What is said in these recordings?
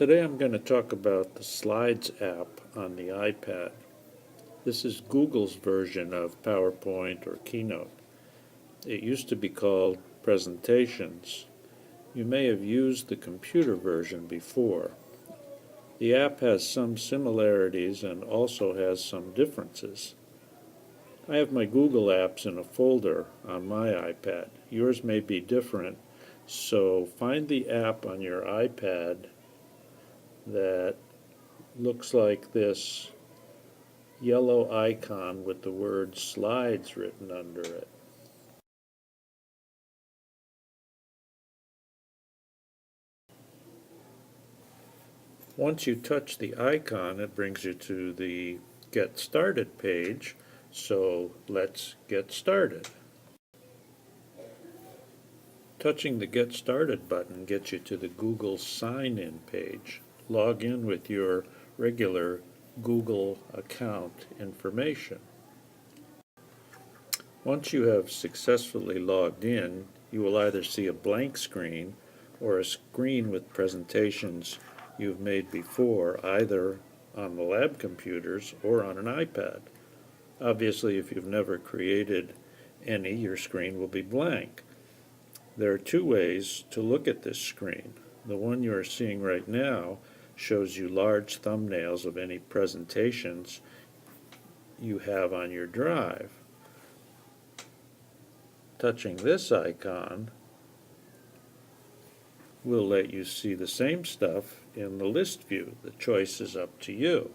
Today I'm going to talk about the Slides app on the iPad. This is Google's version of PowerPoint or Keynote. It used to be called Presentations. You may have used the computer version before. The app has some similarities and also has some differences. I have my Google apps in a folder on my iPad. Yours may be different, so find the app on your iPad that looks like this yellow icon with the word Slides written under it. Once you touch the icon, it brings you to the Get Started page, so let's get started. Touching the Get Started button gets you to the Google Sign-In page. Log in with your regular Google account information. Once you have successfully logged in, you will either see a blank screen or a screen with presentations you've made before, either on the lab computers or on an iPad. Obviously, if you've never created any, your screen will be blank. There are two ways to look at this screen. The one you are seeing right now shows you large thumbnails of any presentations you have on your drive. Touching this icon will let you see the same stuff in the list view. The choice is up to you.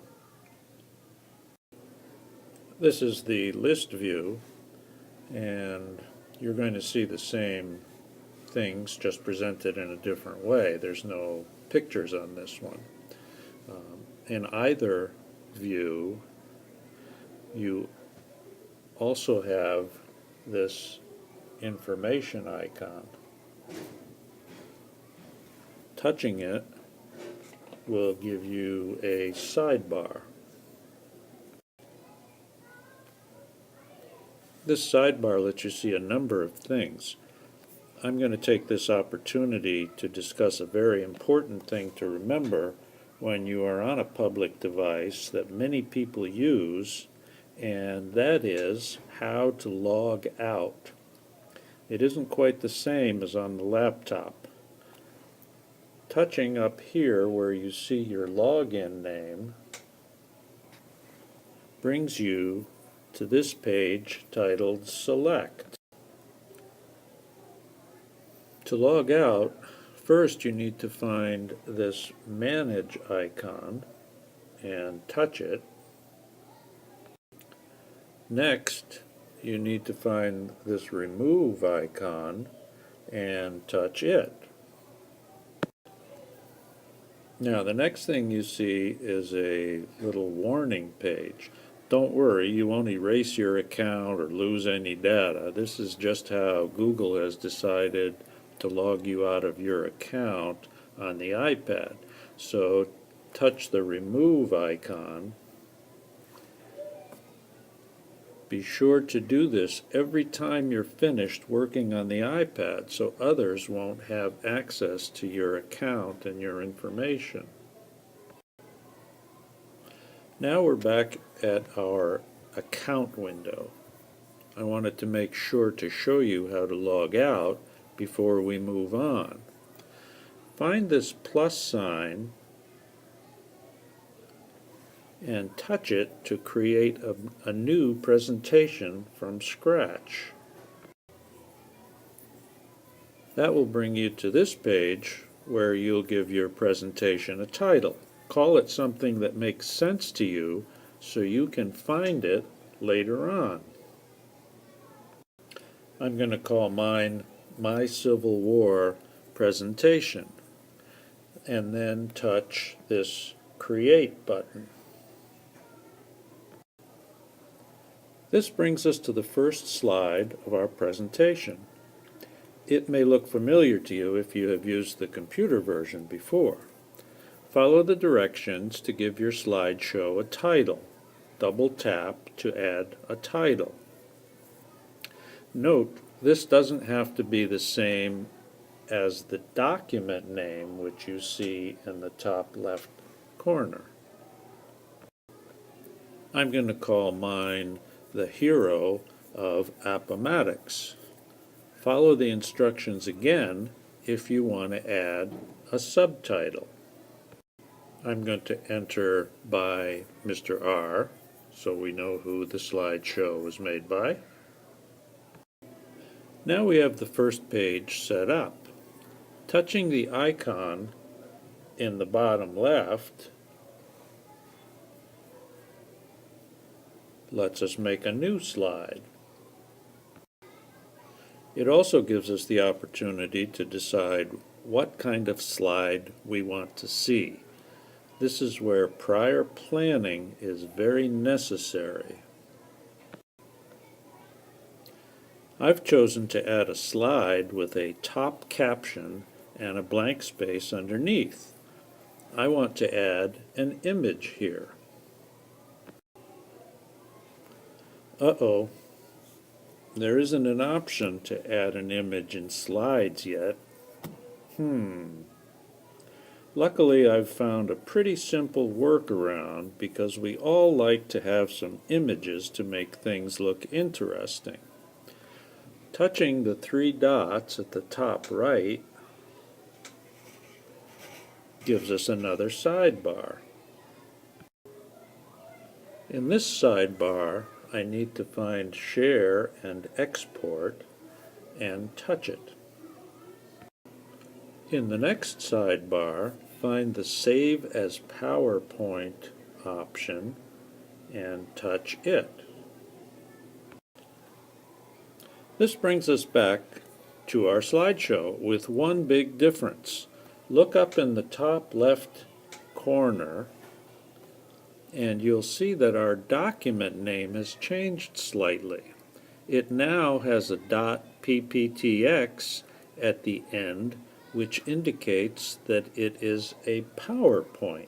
This is the list view, and you're going to see the same things just presented in a different way. There's no pictures on this one. In either view, you also have this information icon. Touching it will give you a sidebar. This sidebar lets you see a number of things. I'm going to take this opportunity to discuss a very important thing to remember when you are on a public device that many people use, and that is how to log out. It isn't quite the same as on the laptop. Touching up here where you see your login name brings you to this page titled Select. To log out, first you need to find this Manage icon and touch it. Next, you need to find this Remove icon and touch it. Now, the next thing you see is a little warning page. Don't worry, you won't erase your account or lose any data. This is just how Google has decided to log you out of your account on the iPad. So touch the Remove icon. Be sure to do this every time you're finished working on the iPad so others won't have access to your account and your information. Now we're back at our account window. I wanted to make sure to show you how to log out before we move on. Find this plus sign and touch it to create a new presentation from scratch. That will bring you to this page where you'll give your presentation a title. Call it something that makes sense to you so you can find it later on. I'm going to call mine My Civil War Presentation, and then touch this Create button. This brings us to the first slide of our presentation. It may look familiar to you if you have used the computer version before. Follow the directions to give your slideshow a title. Double tap to add a title. Note, this doesn't have to be the same as the document name, which you see in the top left corner. I'm going to call mine the hero of Appomattox. Follow the instructions again if you want to add a subtitle. I'm going to enter by Mr. R, so we know who the slideshow was made by. Now we have the first page set up. Touching the icon in the bottom left lets us make a new slide. It also gives us the opportunity to decide what kind of slide we want to see. This is where prior planning is very necessary. I've chosen to add a slide with a top caption and a blank space underneath. I want to add an image here. Uh-oh, there isn't an option to add an image in slides yet. Luckily, I've found a pretty simple workaround because we all like to have some images to make things look interesting. Touching the three dots at the top right gives us another sidebar. In this sidebar, I need to find Share and Export and touch it. In the next sidebar, find the Save as PowerPoint option and touch it. This brings us back to our slideshow with one big difference. Look up in the top left corner and you'll see that our document name has changed slightly. It now has a .pptx at the end, which indicates that it is a PowerPoint.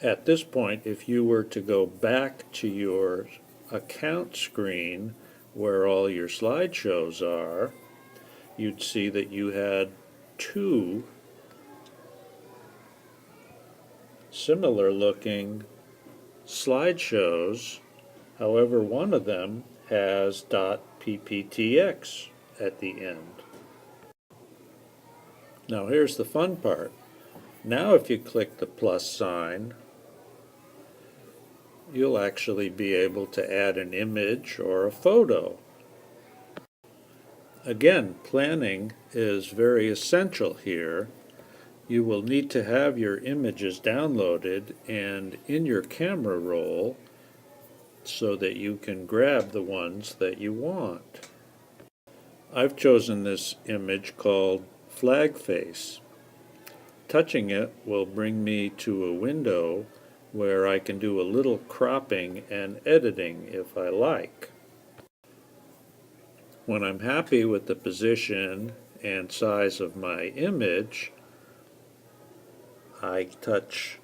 At this point, if you were to go back to your account screen where all your slideshows are, you'd see that you had two similar looking slideshows. However, one of them has .pptx at the end. Now here's the fun part. Now if you click the plus sign, you'll actually be able to add an image or a photo. Again, planning is very essential here. You will need to have your images downloaded and in your camera roll so that you can grab the ones that you want. I've chosen this image called Flag Face. Touching it will bring me to a window where I can do a little cropping and editing if I like. When I'm happy with the position and size of my image, I touch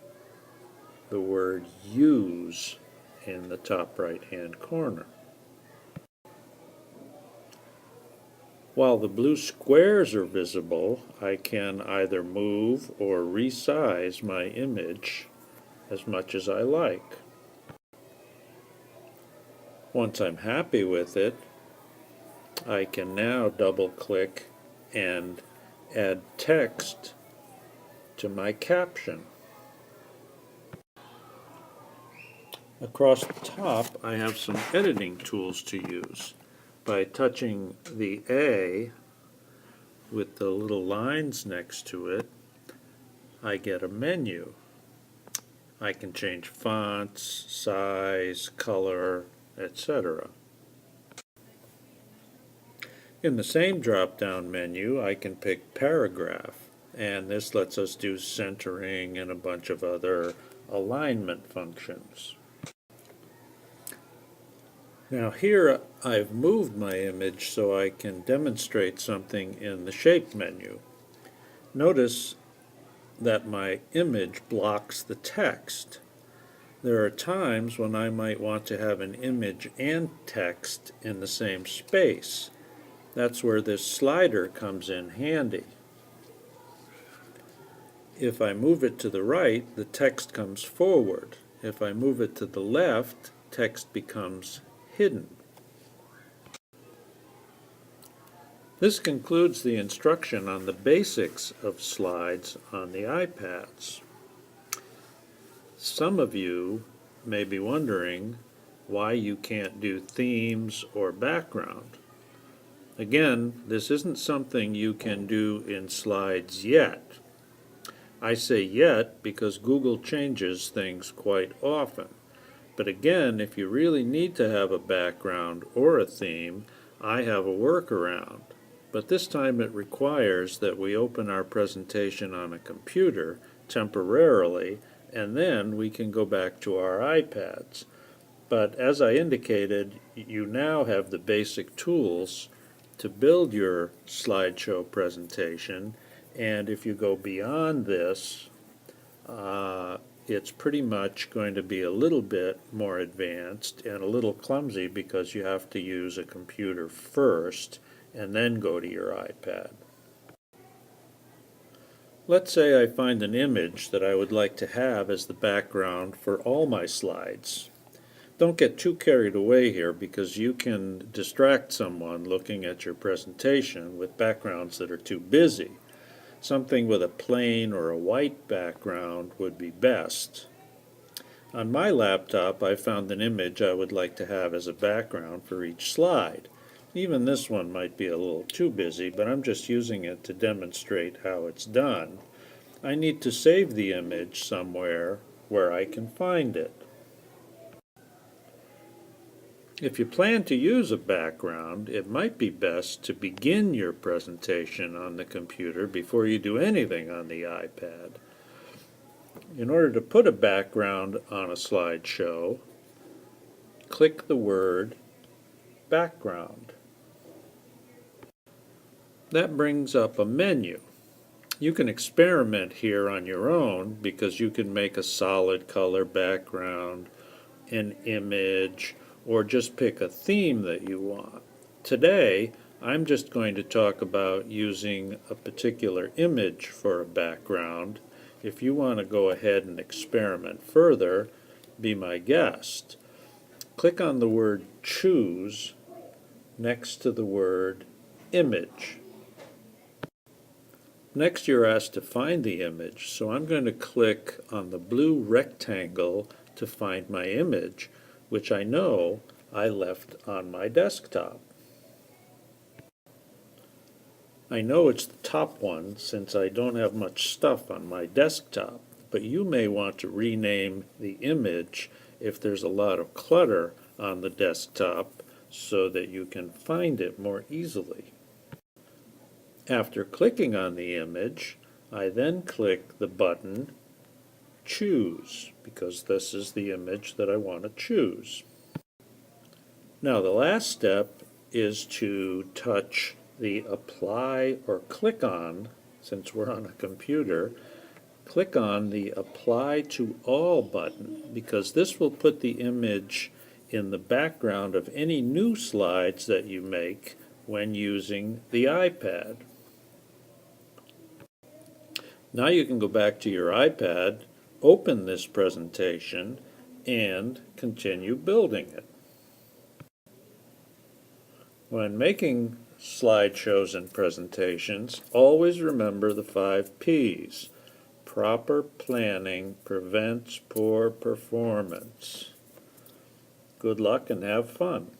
the word Use in the top right-hand corner. While the blue squares are visible, I can either move or resize my image as much as I like. Once I'm happy with it, I can now double-click and add text to my caption. Across the top, I have some editing tools to use. By touching the A with the little lines next to it, I get a menu. I can change fonts, size, color, etc. In the same drop-down menu, I can pick paragraph, and this lets us do centering and a bunch of other alignment functions. Now here I've moved my image so I can demonstrate something in the Shape menu. Notice that my image blocks the text. There are times when I might want to have an image and text in the same space. That's where this slider comes in handy. If I move it to the right, the text comes forward. If I move it to the left, text becomes hidden. This concludes the instruction on the basics of slides on the iPads. Some of you may be wondering why you can't do themes or background. Again, this isn't something you can do in slides yet. I say yet because Google changes things quite often. But again, if you really need to have a background or a theme, I have a workaround. But this time it requires that we open our presentation on a computer temporarily, and then we can go back to our iPads. But as I indicated, you now have the basic tools to build your slideshow presentation, and if you go beyond this, it's pretty much going to be a little bit more advanced and a little clumsy because you have to use a computer first and then go to your iPad. Let's say I find an image that I would like to have as the background for all my slides. Don't get too carried away here because you can distract someone looking at your presentation with backgrounds that are too busy. Something with a plain or a white background would be best. On my laptop, I found an image I would like to have as a background for each slide. Even this one might be a little too busy, but I'm just using it to demonstrate how it's done. I need to save the image somewhere where I can find it. If you plan to use a background, it might be best to begin your presentation on the computer before you do anything on the iPad. In order to put a background on a slideshow, click the word background. That brings up a menu. You can experiment here on your own because you can make a solid color background, an image, or just pick a theme that you want. Today, I'm just going to talk about using a particular image for a background. If you want to go ahead and experiment further, be my guest. Click on the word Choose next to the word Image. Next, you're asked to find the image, so I'm going to click on the blue rectangle to find my image, which I know I left on my desktop. I know it's the top one since I don't have much stuff on my desktop, but you may want to rename the image if there's a lot of clutter on the desktop so that you can find it more easily. After clicking on the image, I then click the button Choose, because this is the image that I want to choose. Now the last step is to touch the Apply or click on, since we're on a computer, click on the Apply to All button, because this will put the image in the background of any new slides that you make when using the iPad. Now you can go back to your iPad, open this presentation, and continue building it. When making slideshows and presentations, always remember the 5 P's. Proper planning prevents poor performance. Good luck and have fun.